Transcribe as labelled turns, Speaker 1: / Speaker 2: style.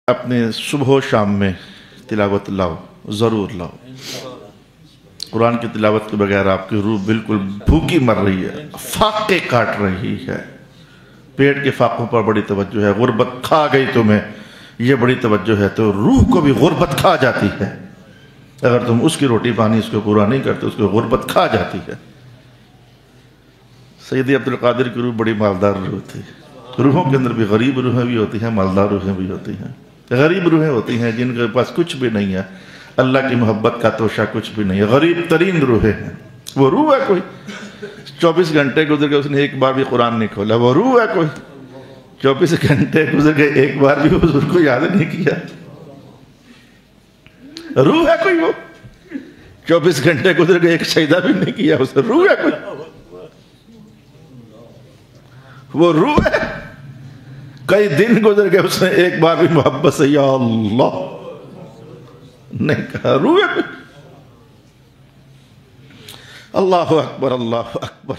Speaker 1: अपने सुबह शाम में तिलावत लाओ, ज़रूर लाओ। कुरान की तिलावत के बगैर आपकी रूह बिल्कुल भूखी मर रही है, फाके काट रही है। पेट के फाकों पर बड़ी तवज्जो है, गुर्बत खा गई तुम्हें, ये बड़ी तवज्जो है, तो रूह को भी गुर्बत खा जाती है। अगर तुम उसकी रोटी पानी उसको पूरा नहीं करते, उसको गुर्बत खा जाती है। सैयद अब्दुल कादिर की रूह बड़ी मालदार रूह थी। रूहों के अंदर भी गरीब रूहें भी होती हैं, मालदार रूहें भी होती हैं। गरीब रूहें होती हैं जिनके पास कुछ भी नहीं है, अल्लाह की मोहब्बत का तोशा कुछ भी नहीं है, गरीब तरीन रूहें हैं। वो रूह है कोई 24 घंटे गुजर गए उसने एक बार भी कुरान नहीं खोला। वो रूह है कोई 24 घंटे गुजर गए एक बार भी हुजूर को याद नहीं किया। रूह है कोई वो 24 घंटे गुजर गए एक सजदा भी नहीं किया उसने। रूह है कोई, वो रूह है। कई दिन गुजर गए उसने एक बार भी मोहब्बत से या अल्लाह नहीं कहा। रूह है कोई। अल्लाहु अकबर, अल्लाहु अकबर।